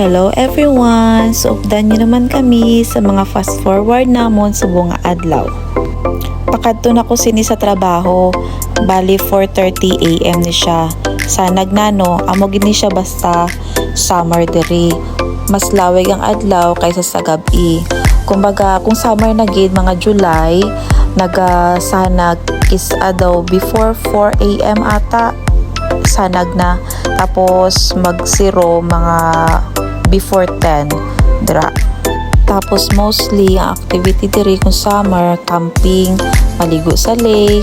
Hello everyone! So, updan nyo naman kami sa mga fast forward namon sa buong adlaw. Pakadto na ko sini sa trabaho, bali 4:30 AM ni siya. Sa nagnano, amo gini siya basta summer diri. Mas lawig ang adlaw kaysa sa gabi. Kumbaga, kung summer na gid mga July, nagasanag is daw before 4 AM ata sanag na, tapos mag-zero mga before 10 dra. Tapos mostly ang activity diri kung summer, camping, maligo sa lake.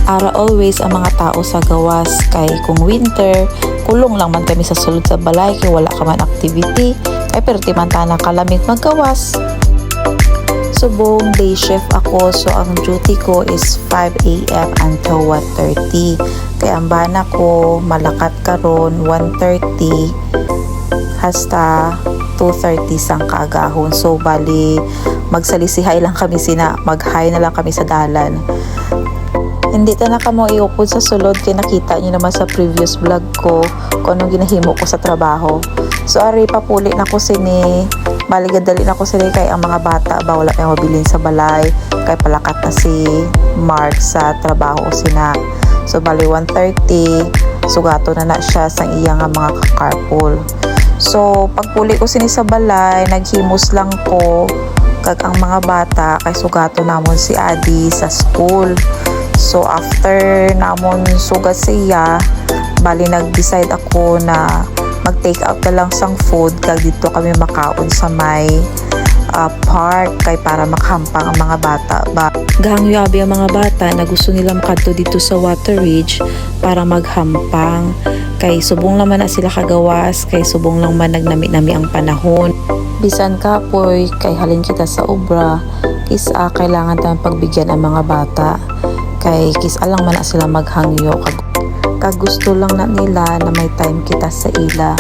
Ara always ang mga tao sa gawas, kay kung winter kulong lang man kami sa sulod sa balay kay wala ka man activity, kay perti man ta nakalamig maggawas. So buong day shift ako, so ang duty ko is 5 AM until 1:30. Kaya ang bana ko malakat karon 1:30 hasta 2:30 sang kaagahon. So bali magsalisihay lang kami mag-hi na lang kami sa dalan. Hindi ta na kamo iupod sa sulod kay nakita niyo naman sa previous vlog ko kung anong ginahimo ko sa trabaho. So ari papuli na ko sini, maligadali na ko sini kay ang mga bata ba wala pa mabilin sa balay kay palakat na si Mark sa trabaho sina. So bali 1:30 sugato na siya sang iyang mga carpool. So pagpuli ko sini sa balay, naghimos lang ko kag ang mga bata kay sugato namon si Adi sa school. So after namon sugat siya, bali nag-decide ako na mag-take out na lang sang food kag dito kami makaon sa may park kay para makahampang ang mga bata ba. Gahangyabi ang mga bata na gusto nila makadto dito sa Water Ridge para maghampang. Kay subong naman na sila kagawas, kay subong lang man nagnami-nami ang panahon. Bisan kapoy kay halin kita sa obra, kisa kailangan tayong pagbigyan ang mga bata. Kay kisa lang man na sila maghangyo kag gusto lang na nila na may time kita sa ila.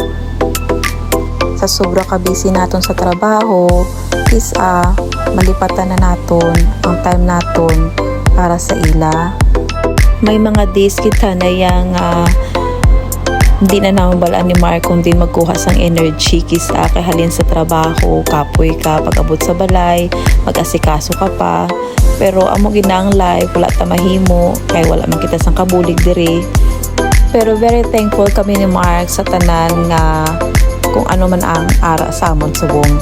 Sa sobra ka busy naton sa trabaho, kisa malipatan na naton ang time naton para sa ila. May mga days kita na yang hindi na naman balaan ni Mark kung din magkuha sang energy kisa kay halin sa trabaho, kapoy ka pag-abot sa balay, mag-asikaso ka pa. Pero amo ginang life, wala ta mahimo kay wala man kita sang kabulig diri. Pero very thankful kami ni Mark sa tanan nga kung ano man ang ara sa amon subong.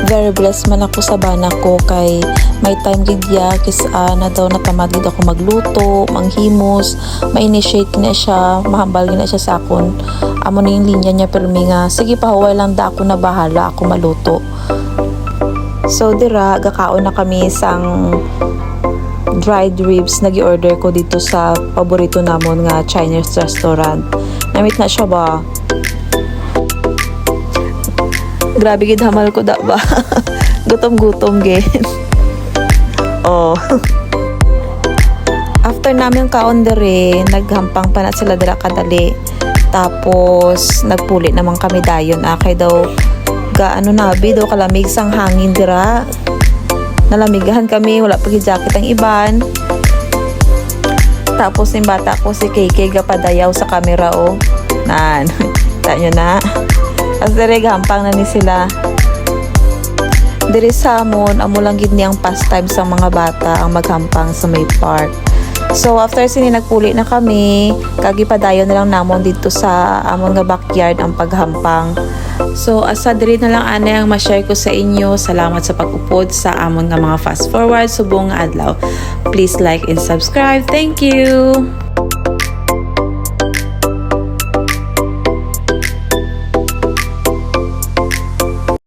Very blessed man ako sa bana ko kay may time gidya kisa na daw natamad gid ako magluto, manghimos, ma-initiate na siya, mahambal na siya sa akon. Amo na yung linya niya pero nga sige pa huwag lang da ako na bahala, ako maluto. So dira gakaon na kami sang dried ribs na gi-order ko dito sa paborito namon nga Chinese restaurant. Namit na siya ba? Grabe gid hamal ko da ba. Gutom-gutom gid. Oh. After namin kaon dere, naghampang pa na sila dira kadali. Tapos nagpuli naman kami dayon kay daw ano na daw kalamig sang hangin dira. Nalamigahan kami, wala pa gid jacket ang iban. Tapos yung bata ko si KK gapadayaw sa camera Nan. Ta nyo na. As dire gampang na ni sila. Diri sa amon, amo lang gid niyang pastime sa mga bata ang maghampang sa may park. So after sini nagpuli na kami, kagipadayon na lang namon dito sa amon nga backyard ang paghampang. So asa diri na lang ana ang ma-share ko sa inyo. Salamat sa pag-upod sa amon nga mga fast forward subong nga adlaw. Please like and subscribe. Thank you.